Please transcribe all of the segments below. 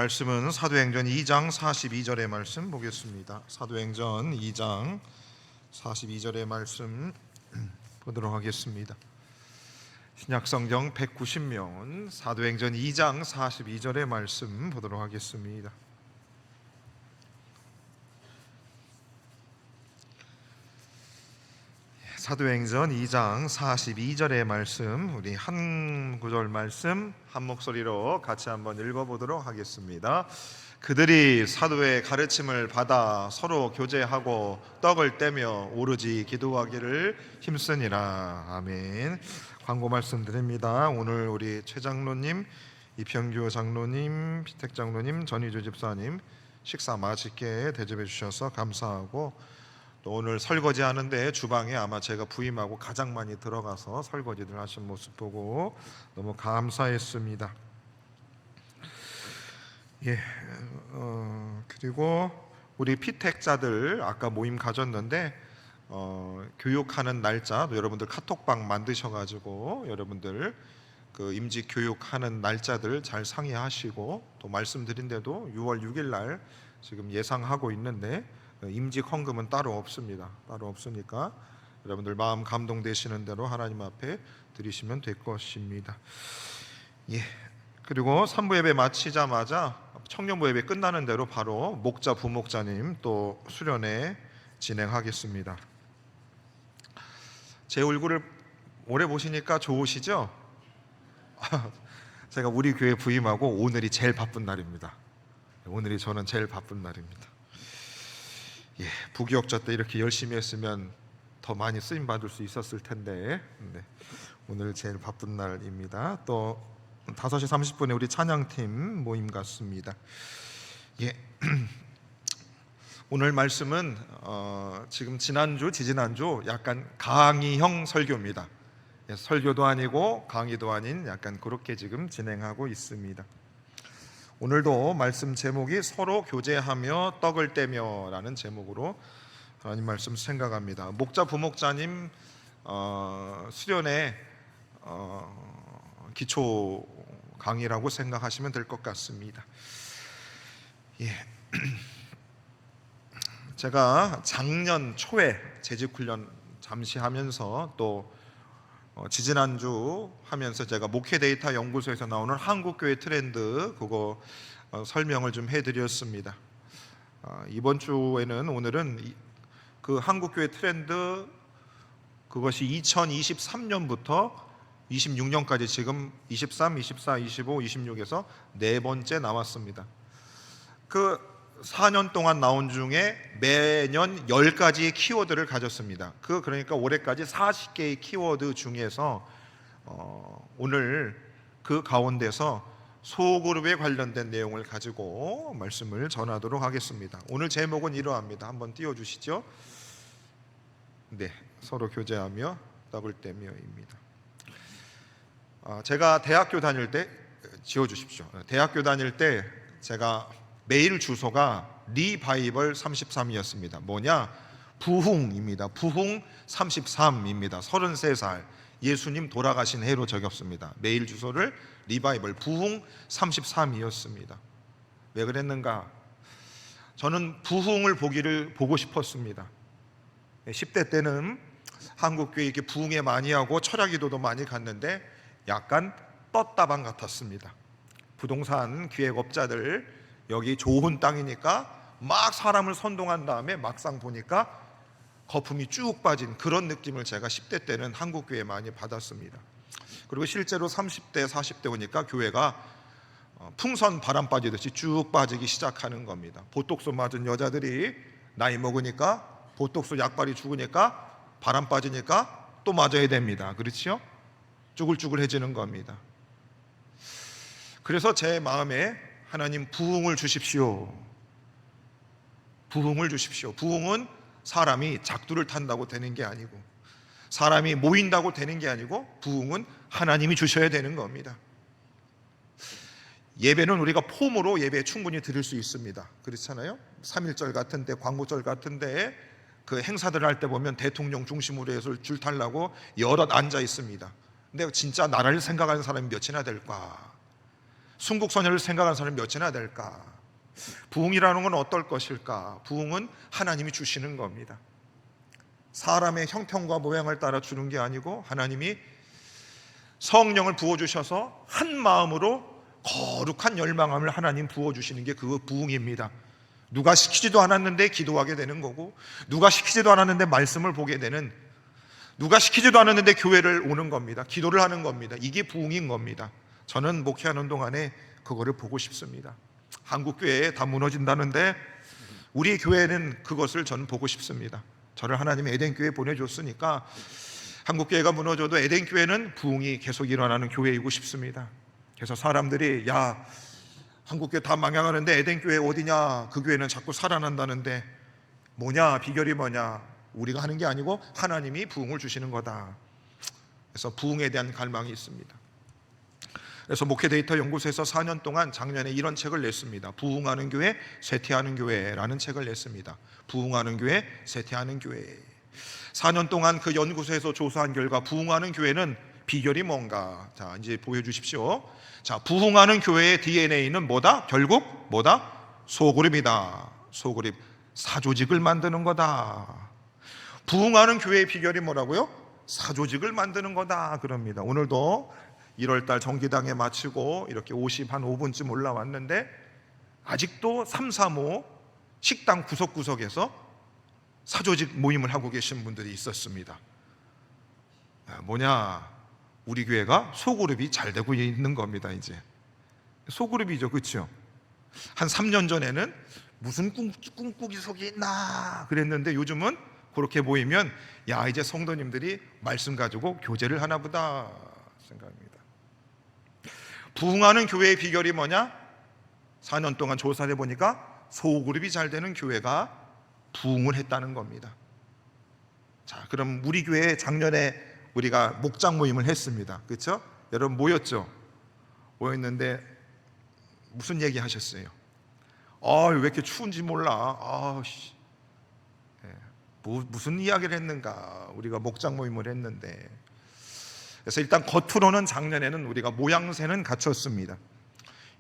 말씀은 사도행전 2장 42절의 말씀 보겠습니다. 사도행전 2장 42절의 말씀 보도록 하겠습니다. 신약성경 190면 사도행전 2장 42절의 말씀 보도록 하겠습니다. 사도행전 2장 42절의 말씀, 우리 한 구절 말씀 한 목소리로 같이 한번 읽어보도록 하겠습니다. 그들이 사도의 가르침을 받아 서로 교제하고 떡을 떼며 오로지 기도하기를 힘쓰니라. 아멘. 광고 말씀드립니다. 오늘 우리 최 장로님, 이평규 장로님, 피택 장로님, 전희주 집사님 식사 맛있게 대접해 주셔서 감사하고, 또 오늘 설거지 하는데 주방에 아마 제가 부임하고 가장 많이 들어가서 설거지들 하신 모습 보고 너무 감사했습니다. 그리고 우리 피택자들 아까 모임 가졌는데 교육하는 날짜, 여러분들 카톡방 만드셔가지고 여러분들 그 임직 교육하는 날짜들 잘 상의하시고, 또 말씀드린데도 6월 6일 날 지금 예상하고 있는데 임직 헌금은 따로 없습니다. 따로 없으니까 여러분들 마음 감동되시는 대로 하나님 앞에 드리시면 될 것입니다. 그리고 3부 예배 마치자마자 청년부 예배 끝나는 대로 바로 목자 부목자님 또 수련회 진행하겠습니다. 제 얼굴을 오래 보시니까 좋으시죠? 제가 우리 교회 부임하고 오늘이 제일 바쁜 날입니다. 오늘이 저는 제일 바쁜 날입니다. 부교역자 때 이렇게 열심히 했으면 더 많이 쓰임 받을 수 있었을 텐데, 오늘 제일 바쁜 날입니다. 또 5시 30분에 우리 찬양팀 모임 같습니다. 오늘 말씀은 지금 지난주, 지지난주 약간 강의형 설교입니다. 설교도 아니고 강의도 아닌 약간 그렇게 지금 진행하고 있습니다. 오늘도 말씀 제목이 서로 교제하며 떡을 떼며 라는 제목으로 하나님 말씀 생각합니다. 목자 부목자님 수련회 기초 강의라고 생각하시면 될 것 같습니다. 제가 작년 초에 재직훈련 잠시 하면서 또 지지난주 하면서 제가 목회 데이터 연구소에서 나오는 한국교회 트렌드 그거 설명을 좀 해드렸습니다. 이번 주에는 오늘은 그 한국교회 트렌드 그것이 2023년부터 26년까지 지금 23, 24, 25, 26에서 네 번째 나왔습니다. 그 4년 동안 나온 중에 매년 10가지의 키워드를 가졌습니다. 그러니까 올해까지 40개의 키워드 중에서 오늘 그 가운데서 소그룹에 관련된 내용을 가지고 말씀을 전하도록 하겠습니다. 오늘 제목은 이러합니다. 한번 띄워주시죠. 서로 교제하며 떡을 떼며입니다. 제가 대학교 다닐 때, 지워주십시오. 대학교 다닐 때 제가 메일 주소가 리바이벌 33이었습니다. 뭐냐? 부흥입니다. 부흥 33입니다. 33살 예수님 돌아가신 해로 적었습니다. 메일 주소를 리바이벌 부흥 33이었습니다. 왜 그랬는가? 저는 부흥을 보고 싶었습니다. 10대 때는 한국교회 이렇게 부흥회 많이 하고 철야기도도 많이 갔는데 약간 떴다방 같았습니다. 부동산 기획업자들 여기 좋은 땅이니까 막 사람을 선동한 다음에 막상 보니까 거품이 쭉 빠진 그런 느낌을 제가 10대 때는 한국교회에 많이 받았습니다. 그리고 실제로 30대 40대 오니까 교회가 풍선 바람 빠지듯이 쭉 빠지기 시작하는 겁니다. 보톡스 맞은 여자들이 나이 먹으니까 보톡스 약발이 죽으니까 바람 빠지니까 또 맞아야 됩니다. 그렇죠? 쭈글쭈글해지는 겁니다. 그래서 제 마음에 하나님 부흥을 주십시오. 부흥을 주십시오. 부흥은 사람이 작두를 탄다고 되는 게 아니고, 사람이 모인다고 되는 게 아니고, 부흥은 하나님이 주셔야 되는 겁니다. 예배는 우리가 폼으로 예배 충분히 드릴 수 있습니다. 그렇잖아요. 3.1절 같은데, 광고절 같은데 그 행사들 할 때 보면 대통령 중심으로 해서 줄 타려고 여럿 앉아 있습니다. 근데 진짜 나라를 생각하는 사람이 몇이나 될까? 순국선열을 생각하는 사람이 몇이나 될까? 부흥이라는 건 어떨 것일까? 부흥은 하나님이 주시는 겁니다. 사람의 형편과 모양을 따라 주는 게 아니고 하나님이 성령을 부어주셔서 한 마음으로 거룩한 열망함을 하나님 부어주시는 게 그 부흥입니다. 누가 시키지도 않았는데 기도하게 되는 거고, 누가 시키지도 않았는데 말씀을 보게 되는, 누가 시키지도 않았는데 교회를 오는 겁니다. 기도를 하는 겁니다. 이게 부흥인 겁니다. 저는 목회하는 동안에 그거를 보고 싶습니다. 한국 교회에 다 무너진다는데 우리 교회는 그것을 저는 보고 싶습니다. 저를 하나님이 에덴 교회에 보내줬으니까 한국 교회가 무너져도 에덴 교회는 부흥이 계속 일어나는 교회이고 싶습니다. 그래서 사람들이 야, 한국 교회 다 망해가는데 에덴 교회 어디냐? 그 교회는 자꾸 살아난다는데 뭐냐? 비결이 뭐냐? 우리가 하는 게 아니고 하나님이 부흥을 주시는 거다. 그래서 부흥에 대한 갈망이 있습니다. 그래서 목회데이터 연구소에서 4년 동안 작년에 이런 책을 냈습니다. 부흥하는 교회, 쇠퇴하는 교회라는 책을 냈습니다. 부흥하는 교회, 쇠퇴하는 교회. 4년 동안 그 연구소에서 조사한 결과 부흥하는 교회는 비결이 뭔가? 자, 이제 보여주십시오. 자, 부흥하는 교회의 DNA는 뭐다? 결국 뭐다? 소그룹이다. 소그룹, 사조직을 만드는 거다. 부흥하는 교회의 비결이 뭐라고요? 사조직을 만드는 거다 그럽니다. 오늘도 1월달 정기당에 마치고 이렇게 5분쯤 올라왔는데 아직도 3, 4, 5 식당 구석구석에서 사조직 모임을 하고 계신 분들이 있었습니다. 뭐냐? 우리 교회가 소그룹이 잘 되고 있는 겁니다. 이제 소그룹이죠, 그렇죠? 한 3년 전에는 무슨 꿈꾸기 속이 있나 그랬는데 요즘은 그렇게 모이면 야, 이제 성도님들이 말씀 가지고 교제를 하나 보다 생각합니다. 부흥하는 교회의 비결이 뭐냐? 4년 동안 조사해 보니까 소그룹이 잘 되는 교회가 부흥을 했다는 겁니다. 자, 그럼 우리 교회 작년에 우리가 목장 모임을 했습니다. 그렇죠? 여러분 모였죠? 모였는데 무슨 얘기 하셨어요? 왜 이렇게 추운지 몰라. 무슨 이야기를 했는가? 우리가 목장 모임을 했는데. 그래서 일단 겉으로는 작년에는 우리가 모양새는 갖췄습니다.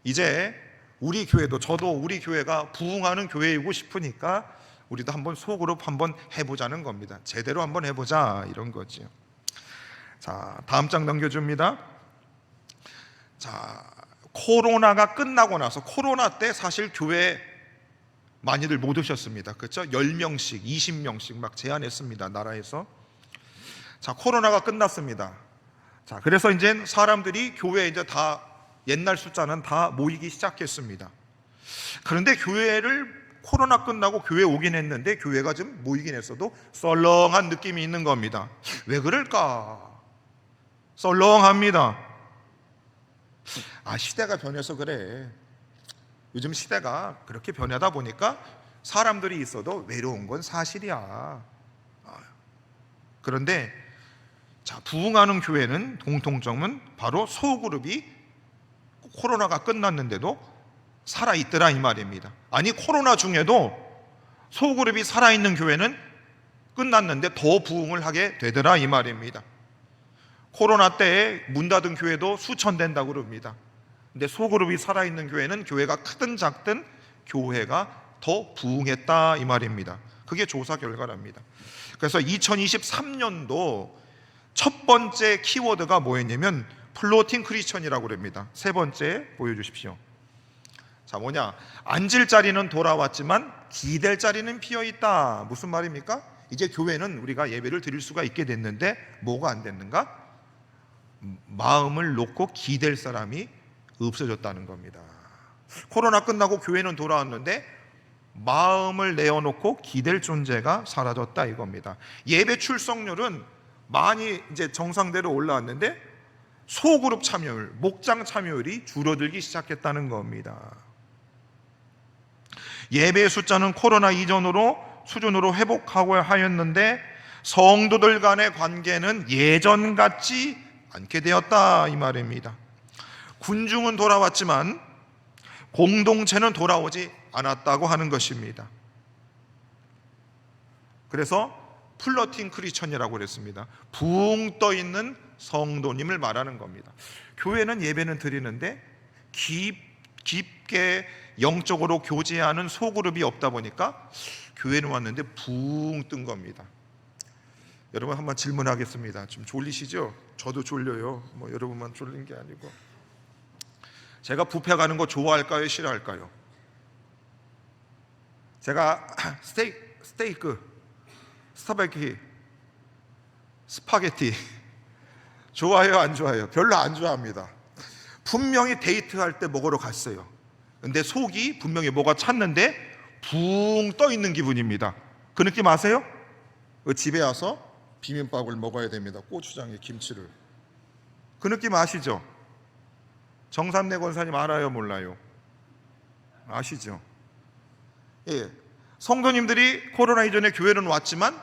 이제 우리 교회도, 저도 우리 교회가 부흥하는 교회이고 싶으니까 우리도 한번 소그룹 한번 해보자는 겁니다. 제대로 한번 해보자 이런 거죠. 자, 다음 장 넘겨줍니다. 자, 코로나가 끝나고 나서, 코로나 때 사실 교회 많이들 못 오셨습니다. 그렇죠? 10명씩 20명씩 막 제한했습니다, 나라에서. 자, 코로나가 끝났습니다. 자, 그래서 이제 사람들이 교회에 이제 다 옛날 숫자는 다 모이기 시작했습니다. 그런데 교회를 코로나 끝나고 교회 오긴 했는데 교회가 좀 모이긴 했어도 썰렁한 느낌이 있는 겁니다. 왜 그럴까? 썰렁합니다. 시대가 변해서 그래. 요즘 시대가 그렇게 변하다 보니까 사람들이 있어도 외로운 건 사실이야. 그런데 자, 부흥하는 교회는 공통점은 바로 소그룹이 코로나가 끝났는데도 살아있더라 이 말입니다. 아니, 코로나 중에도 소그룹이 살아있는 교회는 끝났는데 더 부흥을 하게 되더라 이 말입니다. 코로나 때에 문 닫은 교회도 수천 된다고 그럽니다. 근데 소그룹이 살아있는 교회는 교회가 크든 작든 교회가 더 부흥했다 이 말입니다. 그게 조사 결과랍니다. 그래서 2023년도 첫 번째 키워드가 뭐였냐면 플로팅 크리스천이라고 그럽니다. 세 번째 보여주십시오. 자, 뭐냐? 앉을 자리는 돌아왔지만 기댈 자리는 비어있다. 무슨 말입니까? 이제 교회는 우리가 예배를 드릴 수가 있게 됐는데 뭐가 안 됐는가? 마음을 놓고 기댈 사람이 없어졌다는 겁니다. 코로나 끝나고 교회는 돌아왔는데 마음을 내어놓고 기댈 존재가 사라졌다 이겁니다. 예배 출석률은 많이 이제 정상대로 올라왔는데 소그룹 참여율, 목장 참여율이 줄어들기 시작했다는 겁니다. 예배의 숫자는 코로나 이전으로 수준으로 회복하고 하였는데 성도들 간의 관계는 예전 같지 않게 되었다 이 말입니다. 군중은 돌아왔지만 공동체는 돌아오지 않았다고 하는 것입니다. 그래서 플러팅 크리스천이라고 그랬습니다. 붕 떠 있는 성도님을 말하는 겁니다. 교회는 예배는 드리는데 깊게 영적으로 교제하는 소그룹이 없다 보니까 교회는 왔는데 붕 뜬 겁니다. 여러분 한번 질문하겠습니다. 좀 졸리시죠? 저도 졸려요. 뭐 여러분만 졸린 게 아니고. 제가 뷔페 가는 거 좋아할까요? 싫어할까요? 제가 스테이크, 스파게티 좋아해요? 안 좋아해요? 별로 안 좋아합니다. 분명히 데이트할 때 먹으러 갔어요. 근데 속이 분명히 뭐가 찼는데 붕 떠 있는 기분입니다. 그 느낌 아세요? 집에 와서 비빔밥을 먹어야 됩니다. 고추장에 김치를. 그 느낌 아시죠? 정삼래 권사님 알아요? 몰라요? 아시죠? 예. 성도님들이 코로나 이전에 교회는 왔지만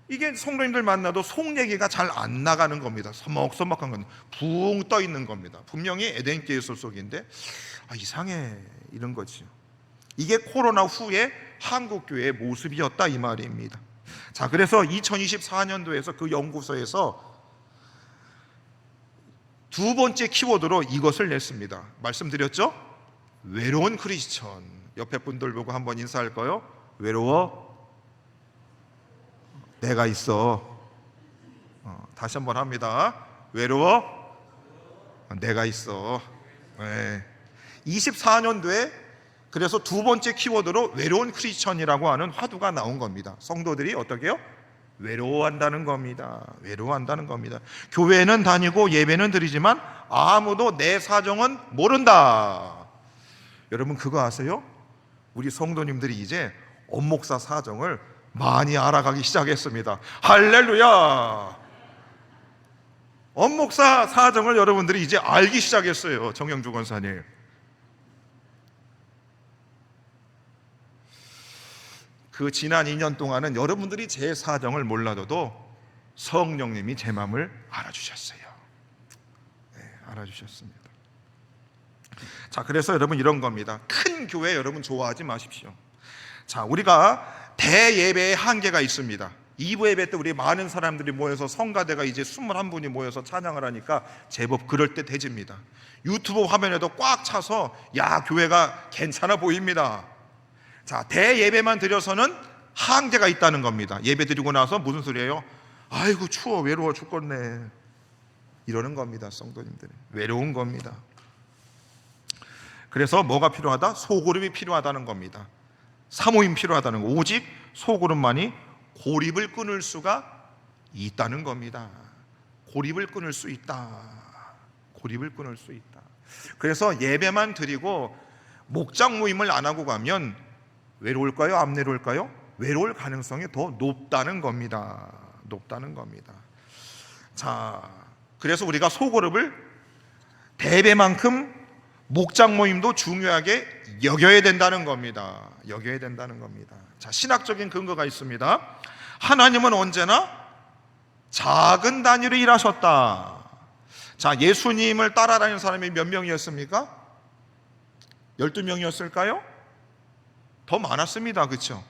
이게 성도님들 만나도 속 얘기가 잘 안 나가는 겁니다. 서먹서먹한 건 붕 떠 있는 겁니다. 분명히 에덴교회 소속인데 이상해 이런 거죠. 이게 코로나 후에 한국교회의 모습이었다 이 말입니다. 자, 그래서 2024년도에서 그 연구소에서 두 번째 키워드로 이것을 냈습니다. 말씀드렸죠? 외로운 크리스천. 옆에 분들 보고 한번 인사할까요? 외로워? 내가 있어. 다시 한번 합니다. 외로워? 내가 있어. 네. 24년도에 그래서 두 번째 키워드로 외로운 크리스천이라고 하는 화두가 나온 겁니다. 성도들이 어떻게 해요? 외로워한다는 겁니다. 외로워한다는 겁니다. 교회는 다니고 예배는 드리지만 아무도 내 사정은 모른다. 여러분 그거 아세요? 우리 성도님들이 이제 엄목사 사정을 많이 알아가기 시작했습니다. 할렐루야! 엄목사 사정을 여러분들이 이제 알기 시작했어요. 정영주 권사님. 그 지난 2년 동안은 여러분들이 제 사정을 몰라도 성령님이 제 마음을 알아주셨어요. 네, 알아주셨습니다. 자, 그래서 여러분 이런 겁니다. 큰 교회 여러분 좋아하지 마십시오. 자, 우리가 대예배의 한계가 있습니다. 2부 예배 때 우리 많은 사람들이 모여서 성가대가 이제 21분이 모여서 찬양을 하니까 제법 그럴듯해집니다. 유튜브 화면에도 꽉 차서 야 교회가 괜찮아 보입니다. 자, 대예배만 드려서는 한계가 있다는 겁니다. 예배 드리고 나서 무슨 소리예요? 아이고 추워 외로워 죽겠네 이러는 겁니다. 성도님들 외로운 겁니다. 그래서 뭐가 필요하다? 소그룹이 필요하다는 겁니다. 사모임 필요하다는 거. 오직 소그룹만이 고립을 끊을 수가 있다는 겁니다. 고립을 끊을 수 있다. 고립을 끊을 수 있다. 그래서 예배만 드리고 목장 모임을 안 하고 가면 외로울까요? 안 외로울까요? 외로울 가능성이 더 높다는 겁니다. 높다는 겁니다. 자, 그래서 우리가 소그룹을 대배만큼 목장 모임도 중요하게 여겨야 된다는 겁니다. 여겨야 된다는 겁니다. 자, 신학적인 근거가 있습니다. 하나님은 언제나 작은 단위로 일하셨다. 자, 예수님을 따라다니는 사람이 몇 명이었습니까? 12명이었을까요? 더 많았습니다. 그렇죠?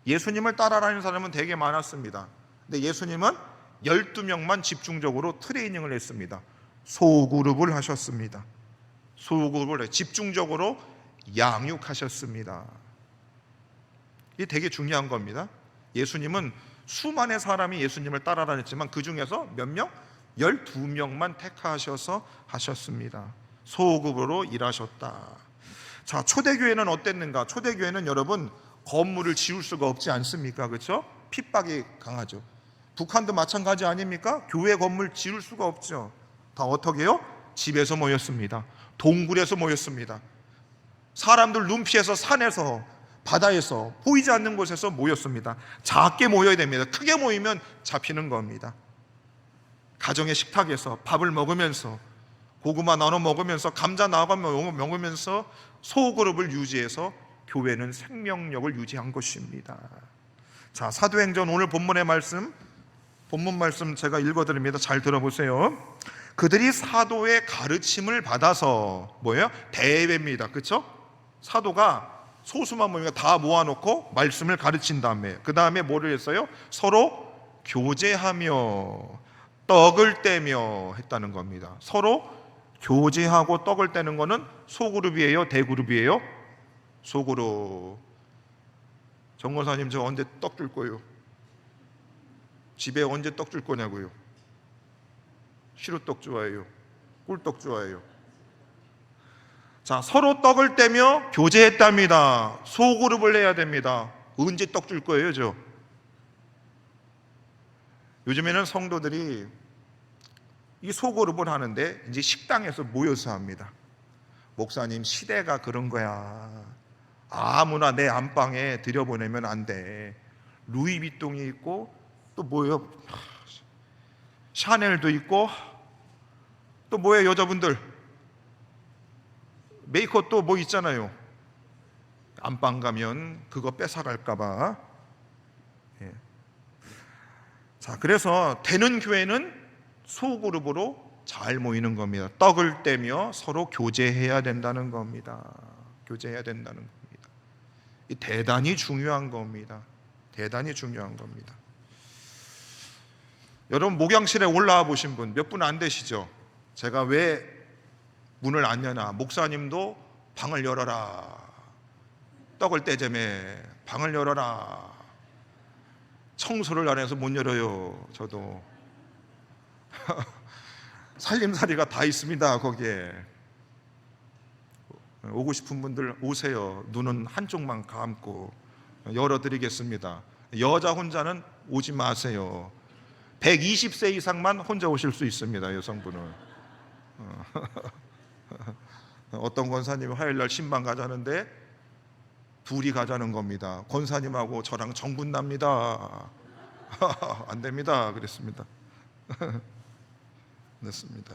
예수님을 따라다니는 사람은 되게 많았습니다. 근데 예수님은 12명만 집중적으로 트레이닝을 했습니다. 소그룹을 하셨습니다. 소그룹을 집중적으로 양육하셨습니다. 이게 되게 중요한 겁니다. 예수님은 수많은 사람이 예수님을 따라다녔지만 그 중에서 몇 명? 12명만 택하셔서 하셨습니다. 소그룹으로 일하셨다. 자, 초대교회는 어땠는가? 초대교회는 여러분 건물을 지을 수가 없지 않습니까? 그렇죠? 핍박이 강하죠. 북한도 마찬가지 아닙니까? 교회 건물 지을 수가 없죠. 다 어떻게 해요? 집에서 모였습니다. 동굴에서 모였습니다. 사람들 눈피해서 산에서 바다에서 보이지 않는 곳에서 모였습니다. 작게 모여야 됩니다. 크게 모이면 잡히는 겁니다. 가정의 식탁에서 밥을 먹으면서 고구마 나눠 먹으면서 감자 나눠 먹으면서 소그룹을 유지해서 교회는 생명력을 유지한 것입니다. 자, 사도행전 오늘 본문 말씀 제가 읽어드립니다. 잘 들어보세요. 그들이 사도의 가르침을 받아서 뭐예요? 대예배입니다. 그렇죠? 사도가 소수만 모이면 다 모아놓고 말씀을 가르친 다음에 그 다음에 뭐를 했어요? 서로 교제하며 떡을 떼며 했다는 겁니다. 서로 교제하고 떡을 떼는 거는 소그룹이에요, 대그룹이에요? 소그룹. 정권사님, 저 언제 떡 줄 거예요? 집에 언제 떡 줄 거냐고요? 시루떡 좋아해요? 꿀떡 좋아해요? 자, 서로 떡을 떼며 교제했답니다. 소그룹을 해야 됩니다. 언제 떡 줄 거예요, 저? 요즘에는 성도들이 이 소그룹을 하는데 이제 식당에서 모여서 합니다. 목사님, 시대가 그런 거야. 아무나 내 안방에 들여보내면 안 돼. 루이비통이 있고 또 뭐예요? 샤넬도 있고 또 뭐예요, 여자분들? 메이크업 또 뭐 있잖아요. 안방 가면 그거 뺏어갈까 봐. 예. 자, 그래서 되는 교회는 소그룹으로 잘 모이는 겁니다. 떡을 떼며 서로 교제해야 된다는 겁니다. 교제해야 된다는 겁니다. 이 대단히 중요한 겁니다. 대단히 중요한 겁니다. 여러분, 목양실에 올라와 보신 분 몇 분 안 되시죠? 제가 왜 문을 안 여나? 목사님도 방을 열어라. 떡을 떼자며 방을 열어라. 청소를 안 해서 못 열어요. 저도 살림살이가 다 있습니다. 거기에 오고 싶은 분들 오세요. 눈은 한쪽만 감고 열어드리겠습니다. 여자 혼자는 오지 마세요. 120세 이상만 혼자 오실 수 있습니다. 여성분은. 어떤 권사님이 화요일날 신방 가자는데 둘이 가자는 겁니다. 권사님하고 저랑 정분 납니다. 안 됩니다. 그랬습니다. 됐습니다.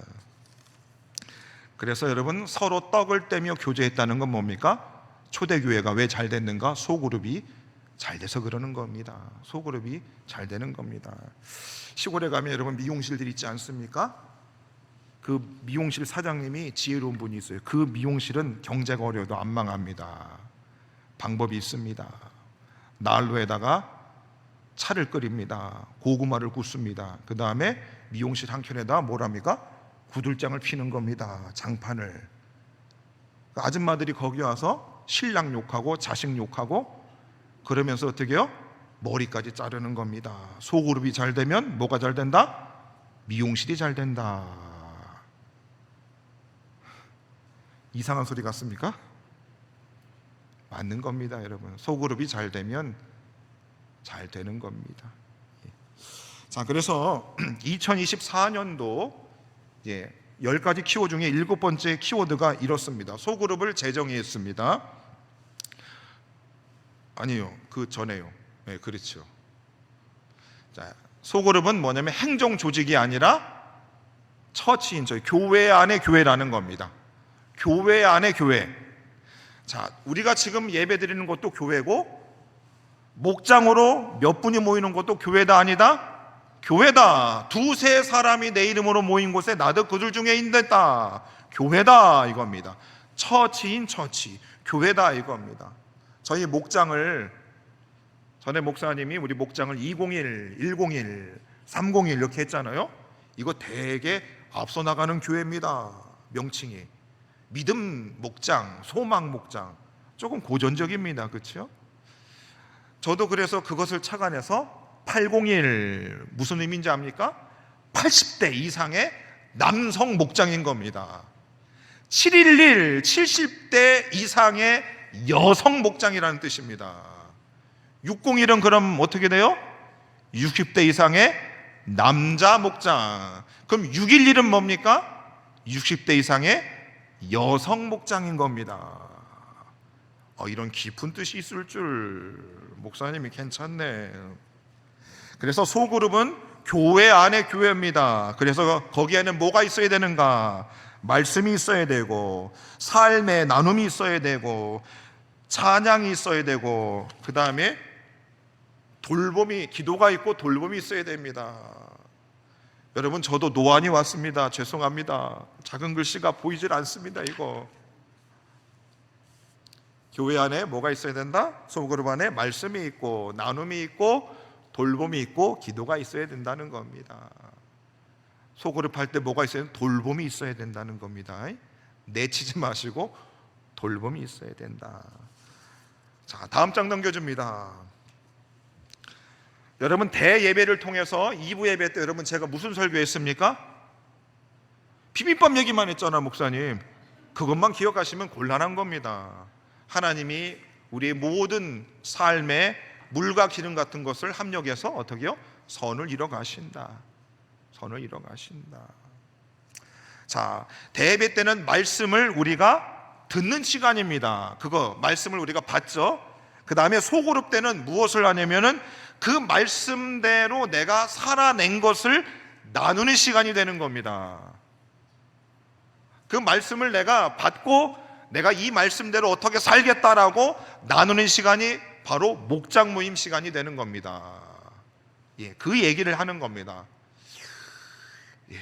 그래서 여러분, 서로 떡을 떼며 교제했다는 건 뭡니까? 초대교회가 왜 잘 됐는가? 소그룹이 잘 돼서 그러는 겁니다. 소그룹이 잘 되는 겁니다. 시골에 가면 여러분 미용실들 있지 않습니까? 그 미용실 사장님이 지혜로운 분이 있어요. 그 미용실은 경제가 어려워도 안 망합니다. 방법이 있습니다. 난로에다가 차를 끓입니다. 고구마를 굽습니다. 그 다음에 미용실 한켠에다 뭐랍니까? 구들장을 피는 겁니다. 장판을. 아줌마들이 거기 와서 신랑 욕하고 자식 욕하고 그러면서 어떻게 해요? 머리까지 자르는 겁니다. 소그룹이 잘 되면 뭐가 잘 된다? 미용실이 잘 된다. 이상한 소리 같습니까? 맞는 겁니다, 여러분. 소그룹이 잘 되면 잘 되는 겁니다. 자, 그래서 2024년도 10가지 키워드 중에 7번째 키워드가 이렇습니다. 소그룹을 재정의했습니다. 아니요, 그 전에요. 네, 그렇죠. 자, 소그룹은 뭐냐면 행정 조직이 아니라 처치인 저희 교회 안의 교회라는 겁니다. 교회 안의 교회. 자, 우리가 지금 예배 드리는 것도 교회고 목장으로 몇 분이 모이는 것도 교회다 아니다? 교회다. 두세 사람이 내 이름으로 모인 곳에 나도 그들 중에 있다. 교회다 이겁니다. 처치인 처치. 교회다 이겁니다. 저희 목장을 전에 목사님이 우리 목장을 201, 101, 301 이렇게 했잖아요. 이거 되게 앞서 나가는 교회입니다. 명칭이 믿음 목장, 소망 목장. 조금 고전적입니다. 그렇죠? 저도 그래서 그것을 착안해서 801 무슨 의미인지 압니까? 80대 이상의 남성 목장인 겁니다. 711 70대 이상의 여성 목장이라는 뜻입니다. 601은 그럼 어떻게 돼요? 60대 이상의 남자 목장. 그럼 611은 뭡니까? 60대 이상의 여성 목장인 겁니다. 이런 깊은 뜻이 있을 줄 목사님이 괜찮네. 그래서 소그룹은 교회 안의 교회입니다. 그래서 거기에는 뭐가 있어야 되는가? 말씀이 있어야 되고 삶의 나눔이 있어야 되고 찬양이 있어야 되고 그 다음에 돌봄이 기도가 있고 돌봄이 있어야 됩니다. 여러분, 저도 노안이 왔습니다. 죄송합니다. 작은 글씨가 보이질 않습니다. 이거 교회 안에 뭐가 있어야 된다? 소그룹 안에 말씀이 있고 나눔이 있고 돌봄이 있고 기도가 있어야 된다는 겁니다. 소그룹 할 때 뭐가 있어야 돌봄이 있어야 된다는 겁니다. 내치지 마시고 돌봄이 있어야 된다. 자, 다음 장 넘겨줍니다. 여러분, 대예배를 통해서 2부 예배 때 여러분 제가 무슨 설교했습니까? 비빔밥 얘기만 했잖아, 목사님. 그것만 기억하시면 곤란한 겁니다. 하나님이 우리의 모든 삶에 물과 기름 같은 것을 합력해서 어떻게 해요? 선을 이뤄가신다. 선을 이뤄가신다. 자, 대예배 때는 말씀을 우리가 듣는 시간입니다. 그거 말씀을 우리가 받죠. 그 다음에 소그룹 때는 무엇을 하냐면은 그 말씀대로 내가 살아낸 것을 나누는 시간이 되는 겁니다. 그 말씀을 내가 받고 내가 이 말씀대로 어떻게 살겠다라고 나누는 시간이 바로 목장 모임 시간이 되는 겁니다. 예, 그 얘기를 하는 겁니다. 예,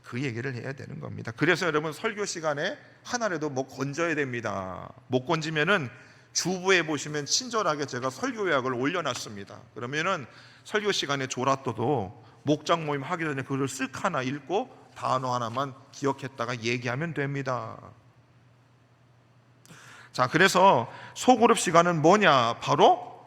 그 얘기를 해야 되는 겁니다. 그래서 여러분 설교 시간에 하나라도 뭐 건져야 됩니다. 못 건지면은 주부에 보시면 친절하게 제가 설교 요약을 올려놨습니다. 그러면은 설교 시간에 졸았어도 목장 모임 하기 전에 그걸 쓱 하나 읽고 단어 하나만 기억했다가 얘기하면 됩니다. 자, 그래서 소그룹 시간은 뭐냐? 바로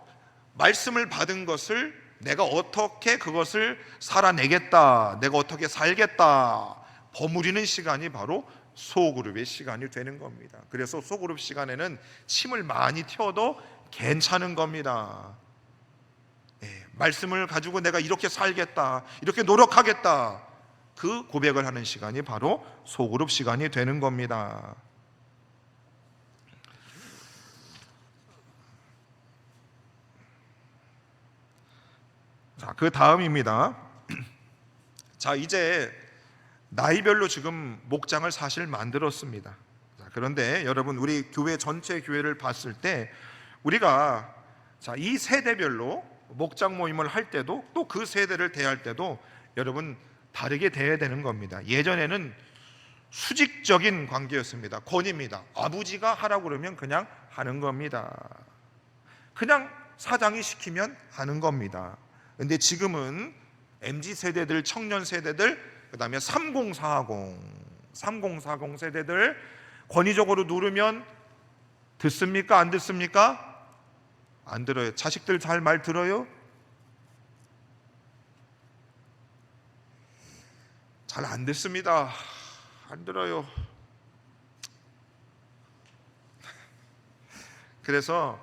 말씀을 받은 것을 내가 어떻게 그것을 살아내겠다, 내가 어떻게 살겠다 버무리는 시간이 바로 소그룹의 시간이 되는 겁니다. 그래서 소그룹 시간에는 침을 많이 튀어도 괜찮은 겁니다. 예, 말씀을 가지고 내가 이렇게 살겠다, 이렇게 노력하겠다, 그 고백을 하는 시간이 바로 소그룹 시간이 되는 겁니다. 자, 그 다음입니다. 자, 이제 나이별로 지금 목장을 사실 만들었습니다. 자, 그런데 여러분 우리 교회 전체 교회를 봤을 때 우리가 자, 이 세대별로 목장 모임을 할 때도 또 그 세대를 대할 때도 여러분 다르게 대해야 되는 겁니다. 예전에는 수직적인 관계였습니다. 권위입니다. 아버지가 하라고 그러면 그냥 하는 겁니다. 그냥 사장이 시키면 하는 겁니다. 근데 지금은 MZ세대들, 청년 세대들, 그 다음에 3040 세대들 권위적으로 누르면 듣습니까? 안 듣습니까? 안 들어요. 자식들 잘 말 들어요? 잘 안 듣습니다. 안 들어요. 그래서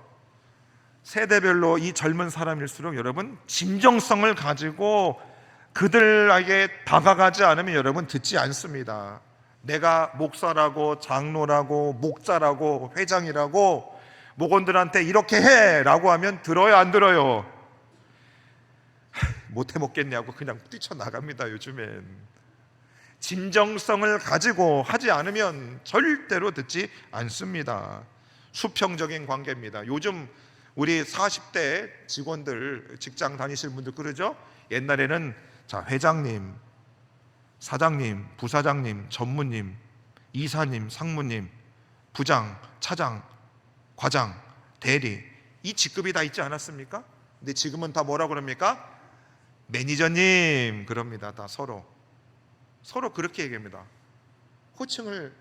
세대별로 이 젊은 사람일수록 여러분 진정성을 가지고 그들에게 다가가지 않으면 여러분 듣지 않습니다. 내가 목사라고 장로라고 목자라고 회장이라고 목원들한테 이렇게 해라고 하면 들어요, 안 들어요? 못해 먹겠냐고 그냥 뛰쳐나갑니다. 요즘엔 진정성을 가지고 하지 않으면 절대로 듣지 않습니다. 수평적인 관계입니다. 요즘 우리 40대 직원들, 직장 다니실 분들 그러죠? 옛날에는 자, 회장님, 사장님, 부사장님, 전무님, 이사님, 상무님, 부장, 차장, 과장, 대리, 이 직급이 다 있지 않았습니까? 근데 지금은 다 뭐라 그럽니까? 매니저님 그럽니다. 다 서로 그렇게 얘기합니다. 호칭을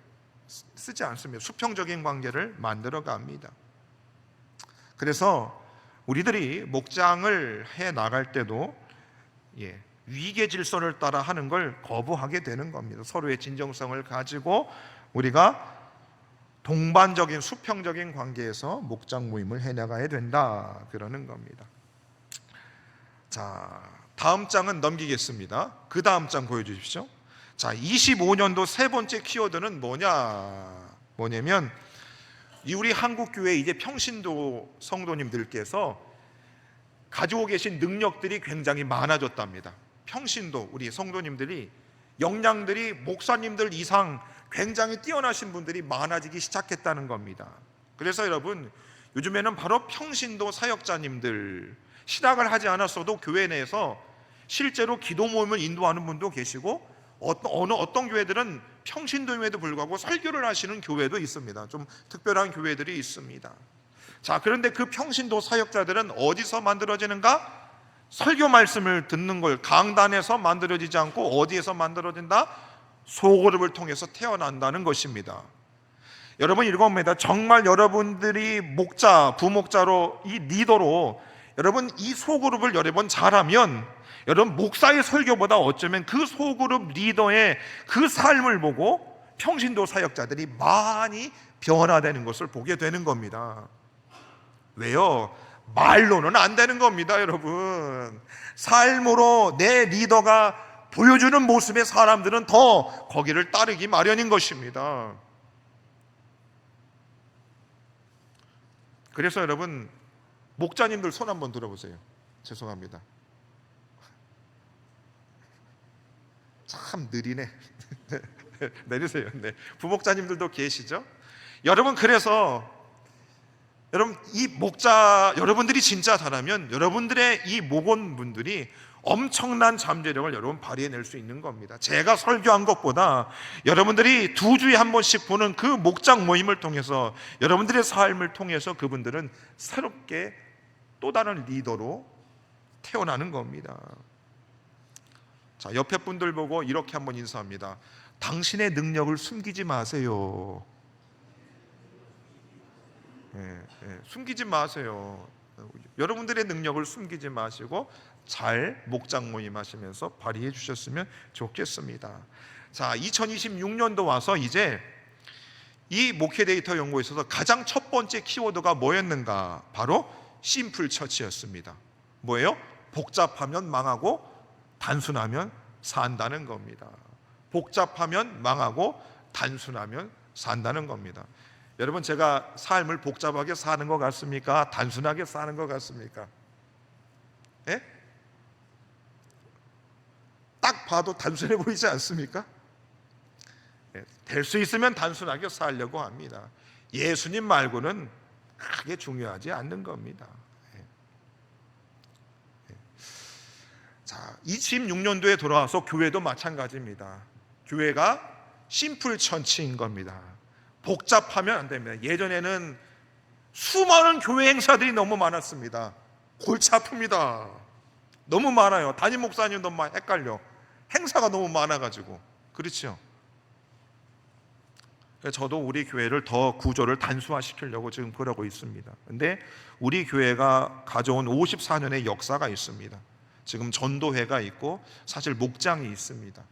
쓰지 않습니다. 수평적인 관계를 만들어 갑니다. 그래서 우리들이 목장을 해 나갈 때도 위계 질서를 따라 하는 걸 거부하게 되는 겁니다. 서로의 진정성을 가지고 우리가 동반적인 수평적인 관계에서 목장 모임을 해 나가야 된다, 그러는 겁니다. 자, 다음 장은 넘기겠습니다. 그 다음 장 보여주십시오. 자, 25년도 세 번째 키워드는 뭐냐면 우리 한국교회 이제 평신도 성도님들께서 가지고 계신 능력들이 굉장히 많아졌답니다. 평신도 우리 성도님들이 역량들이 목사님들 이상 굉장히 뛰어나신 분들이 많아지기 시작했다는 겁니다. 그래서 여러분 요즘에는 바로 평신도 사역자님들, 신학을 하지 않았어도 교회 내에서 실제로 기도 모임을 인도하는 분도 계시고 어떤 교회들은 평신도임에도 불구하고 설교를 하시는 교회도 있습니다. 좀 특별한 교회들이 있습니다. 자, 그런데 그 평신도 사역자들은 어디서 만들어지는가? 설교 말씀을 듣는 걸 강단에서 만들어지지 않고 어디에서 만들어진다? 소그룹을 통해서 태어난다는 것입니다. 여러분 읽어봅니다. 정말 여러분들이 목자, 부목자로 이 리더로 여러분 이 소그룹을 여러분 잘하면 여러분 목사의 설교보다 어쩌면 그 소그룹 리더의 그 삶을 보고 평신도 사역자들이 많이 변화되는 것을 보게 되는 겁니다. 왜요? 말로는 안 되는 겁니다, 여러분. 삶으로 내 리더가 보여주는 모습의 사람들은 더 거기를 따르기 마련인 것입니다. 그래서 여러분 목자님들 손 한번 들어보세요. 죄송합니다. 참 느리네. 내리세요. 네. 부목자님들도 계시죠? 여러분 그래서 여러분 이 목자 여러분들이 진짜 잘하면 여러분들의 이 목원분들이 엄청난 잠재력을 여러분 발휘해낼 수 있는 겁니다. 제가 설교한 것보다 여러분들이 2주에 한 번씩 보는 그 목장 모임을 통해서 여러분들의 삶을 통해서 그분들은 새롭게 또 다른 리더로 태어나는 겁니다. 자, 옆에 분들 보고 이렇게 한번 인사합니다. 당신의 능력을 숨기지 마세요. 숨기지 마세요. 여러분들의 능력을 숨기지 마시고 잘 목장 모임 하시면서 발휘해 주셨으면 좋겠습니다. 자, 2026년도 와서 이제 이 목회 데이터 연구에 있어서 가장 첫 번째 키워드가 뭐였는가? 바로 심플 처치였습니다. 뭐예요? 복잡하면 망하고 단순하면 산다는 겁니다. 복잡하면 망하고 단순하면 산다는 겁니다. 여러분 제가 삶을 복잡하게 사는 것 같습니까? 단순하게 사는 것 같습니까? 예? 딱 봐도 단순해 보이지 않습니까? 될 수 있으면 단순하게 살려고 합니다. 예수님 말고는 크게 중요하지 않는 겁니다. 자, 26년도에 돌아와서 교회도 마찬가지입니다. 교회가 심플 처치인 겁니다. 복잡하면 안 됩니다. 예전에는 수많은 교회 행사들이 너무 많았습니다. 골치 아픕니다. 너무 많아요. 담임 목사님 너무 헷갈려. 행사가 너무 많아가지고. 그렇죠? 저도 우리 교회를 더 구조를 단순화시키려고 지금 그러고 있습니다. 근데 우리 교회가 가져온 54년의 역사가 있습니다. 지금 전도회가 있고 사실 목장이 있습니다.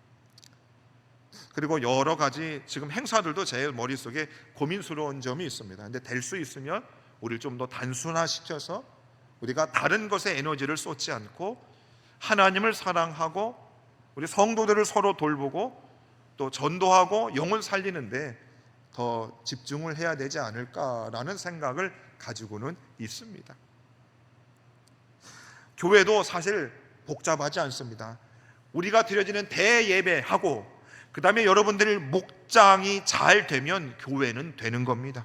그리고 여러 가지 지금 행사들도 제 머릿속에 고민스러운 점이 있습니다. 근데 될 수 있으면 우리를 좀 더 단순화시켜서 우리가 다른 것에 에너지를 쏟지 않고 하나님을 사랑하고 우리 성도들을 서로 돌보고 또 전도하고 영혼 살리는데 더 집중을 해야 되지 않을까라는 생각을 가지고는 있습니다. 교회도 사실 복잡하지 않습니다. 우리가 드려지는 대예배하고 그 다음에 여러분들 목장이 잘 되면 교회는 되는 겁니다.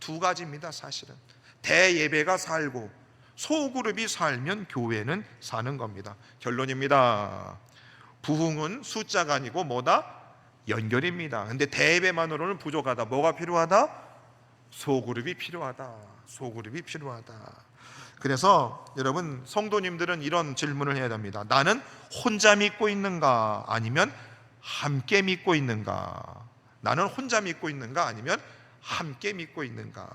두 가지입니다. 사실은 대예배가 살고 소그룹이 살면 교회는 사는 겁니다. 결론입니다. 부흥은 숫자가 아니고 뭐다? 연결입니다. 근데 대예배만으로는 부족하다. 뭐가 필요하다? 소그룹이 필요하다. 소그룹이 필요하다. 그래서 여러분 성도님들은 이런 질문을 해야 됩니다. 나는 혼자 믿고 있는가? 아니면 함께 믿고 있는가? 나는 혼자 믿고 있는가? 아니면 함께 믿고 있는가?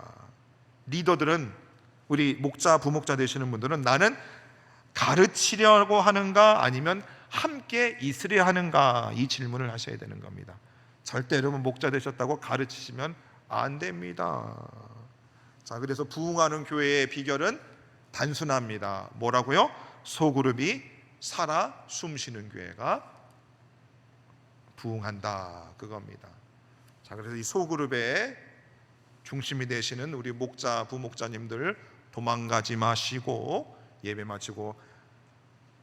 리더들은 우리 목자, 부목자 되시는 분들은 나는 가르치려고 하는가? 아니면 함께 있으려 하는가? 이 질문을 하셔야 되는 겁니다. 절대 여러분 목자 되셨다고 가르치시면 안 됩니다. 자, 그래서 부흥하는 교회의 비결은 단순합니다. 뭐라고요? 소그룹이 살아 숨쉬는 교회가 부흥한다, 그겁니다. 자, 그래서 이 소그룹의 중심이 되시는 우리 목자, 부목자님들 도망가지 마시고 예배 마치고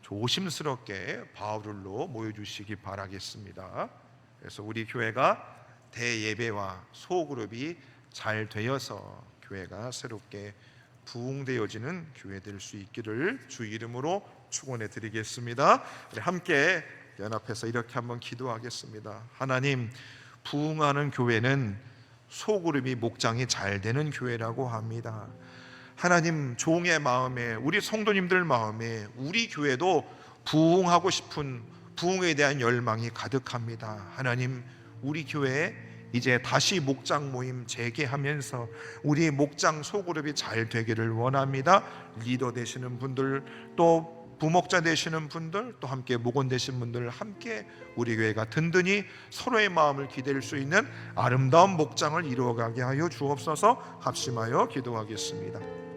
조심스럽게 바울로 모여주시기 바라겠습니다. 그래서 우리 교회가 대예배와 소그룹이 잘 되어서 교회가 새롭게 부흥되어지는 교회 될 수 있기를 주 이름으로 축원해 드리겠습니다. 우리 함께 연합해서 이렇게 한번 기도하겠습니다. 하나님, 부흥하는 교회는 소그룹이 목장이 잘 되는 교회라고 합니다. 하나님, 종의 마음에, 우리 성도님들 마음에 우리 교회도 부흥하고 싶은, 부흥에 대한 열망이 가득합니다. 하나님, 우리 교회에 이제 다시 목장 모임 재개하면서 우리 목장 소그룹이 잘 되기를 원합니다. 리더 되시는 분들, 또 부목자 되시는 분들, 또 함께 목원 되신 분들, 함께 우리 교회가 든든히 서로의 마음을 기댈 수 있는 아름다운 목장을 이루어가게 하여 주옵소서. 합심하여 기도하겠습니다.